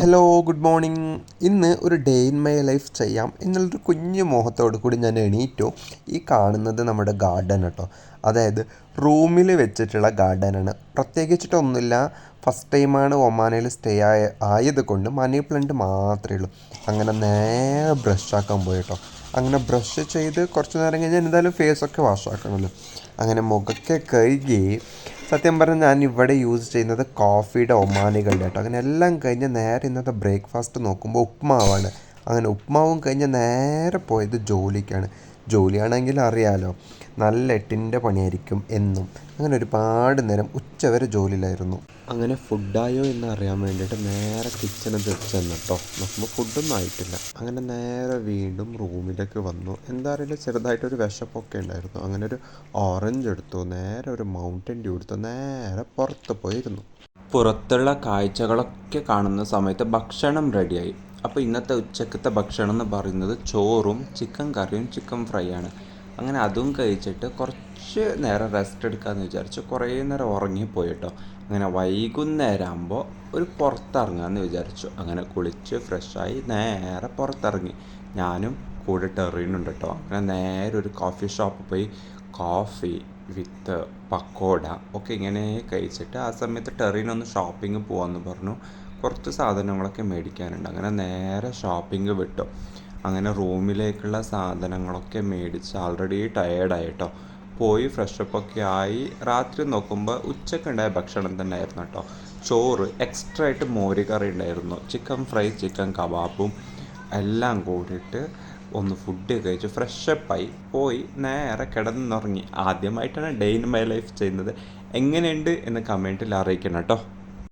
Hello, good morning. ഇന്ന് ഒരു day in my life ചെയ്യാം എന്നുള്ളൊരു കുഞ്ഞു മോഹത്തോടു കൂടി ഞാൻ എണീറ്റു. ഈ കാണുന്നത് നമ്മുടെ ഗാർഡൻ കേട്ടോ. അതായത് റൂമിൽ വെച്ചിട്ടുള്ള ഗാർഡനാണ്. പ്രത്യേകിച്ചിട്ടൊന്നുമില്ല. ഫസ്റ്റ് ടൈമാണ് ഒമാനയിൽ സ്റ്റേ ആയത് കൊണ്ട് മണി പ്ലാന്റ് മാത്രമേ ഉള്ളൂ. അങ്ങനെ നേരെ ബ്രഷാക്കാൻ പോയി കേട്ടോ. അങ്ങനെ ബ്രഷ് ചെയ്ത് കുറച്ച് നേരം കഴിഞ്ഞാൽ എന്തായാലും ഫേസൊക്കെ വാഷാക്കണമല്ലോ. അങ്ങനെ മുഖമൊക്കെ കഴുകി, സത്യം പറഞ്ഞാൽ ഞാൻ ഇവിടെ യൂസ് ചെയ്യുന്നത് കോഫിയുടെ ഒമാനികളുടെ കേട്ടോ. അങ്ങനെ എല്ലാം കഴിഞ്ഞ് നേരെ ഇന്നത്തെ ബ്രേക്ക്ഫാസ്റ്റ് നോക്കുമ്പോൾ ഉപ്മാവാണ്. അങ്ങനെ ഉപ്മാവും കഴിഞ്ഞ് നേരെ പോയത് ജോലിക്കാണ്. ജോലിയാണെങ്കിൽ അറിയാലോ, നല്ല എട്ടിൻ്റെ പണിയായിരിക്കും എന്നും. അങ്ങനെ ഒരുപാട് നേരം ഉച്ചവരെ ജോലിയിലായിരുന്നു. അങ്ങനെ ഫുഡായോ എന്ന് അറിയാൻ വേണ്ടിയിട്ട് നേരെ കിച്ചണിൽ ചെന്നു കേട്ടോ. നോക്കുമ്പോൾ ഫുഡൊന്നും ആയിട്ടില്ല. അങ്ങനെ നേരെ വീണ്ടും റൂമിലേക്ക് വന്നു. എന്താ അറിയില്ല, ചെറുതായിട്ടൊരു വിശപ്പൊക്കെ ഉണ്ടായിരുന്നു. അങ്ങനെ ഒരു ഓറഞ്ച് എടുത്തു, നേരെ ഒരു മൗണ്ടൻ ഡ്യൂ എടുത്തു, നേരെ പുറത്ത് പോയിരുന്നു. പുറത്തുള്ള കാഴ്ചകളൊക്കെ കാണുന്ന സമയത്ത് ഭക്ഷണം റെഡിയായി. അപ്പോൾ ഇന്നത്തെ ഉച്ചക്കത്തെ ഭക്ഷണം എന്ന് പറയുന്നത് ചോറും ചിക്കൻ കറിയും ചിക്കൻ ഫ്രൈ ആണ്. അങ്ങനെ അതും കഴിച്ചിട്ട് കുറച്ച് നേരം റെസ്റ്റ് എടുക്കാമെന്ന് വിചാരിച്ചു. കുറേ നേരം ഉറങ്ങിപ്പോയി കേട്ടോ. അങ്ങനെ വൈകുന്നേരം ആകുമ്പോൾ ഒരു പുറത്തിറങ്ങാമെന്ന് വിചാരിച്ചു. അങ്ങനെ കുളിച്ച് ഫ്രഷായി നേരെ പുറത്തിറങ്ങി. ഞാനും കൂടെ ടെറീനുണ്ട് കേട്ടോ. അങ്ങനെ നേരെ ഒരു കോഫി ഷോപ്പിൽ പോയി കോഫി വിത്ത് പക്കോട ഒക്കെ ഇങ്ങനെ കഴിച്ചിട്ട്, ആ സമയത്ത് ടെറീനൊന്ന് ഷോപ്പിംഗ് പോകാമെന്ന് പറഞ്ഞു. കുറച്ച് സാധനങ്ങളൊക്കെ മേടിക്കാനുണ്ട്. അങ്ങനെ നേരെ ഷോപ്പിംഗ് വിട്ടു. അങ്ങനെ റൂമിലേക്കുള്ള സാധനങ്ങളൊക്കെ മേടിച്ച് ആൾറെഡി ടയേർഡായിട്ടോ. പോയി ഫ്രഷപ്പൊക്കെ ആയി രാത്രി നോക്കുമ്പോൾ ഉച്ചക്കുണ്ടായ ഭക്ഷണം തന്നെ ആയിരുന്നു കേട്ടോ. ചോറ് എക്സ്ട്രാ ആയിട്ട് മോര് കറി ഉണ്ടായിരുന്നു, ചിക്കൻ ഫ്രൈ, ചിക്കൻ കബാബും എല്ലാം കൂടിയിട്ട് ഒന്ന് ഫുഡ് കഴിച്ച് ഫ്രഷപ്പായി പോയി നേരെ കിടന്നുറങ്ങി. ആദ്യമായിട്ടാണ് ഡേ ഇൻ മൈ ലൈഫ് ചെയ്യുന്നത്. എങ്ങനെയുണ്ട് എന്ന് കമൻറ്റിൽ അറിയിക്കണം കേട്ടോ.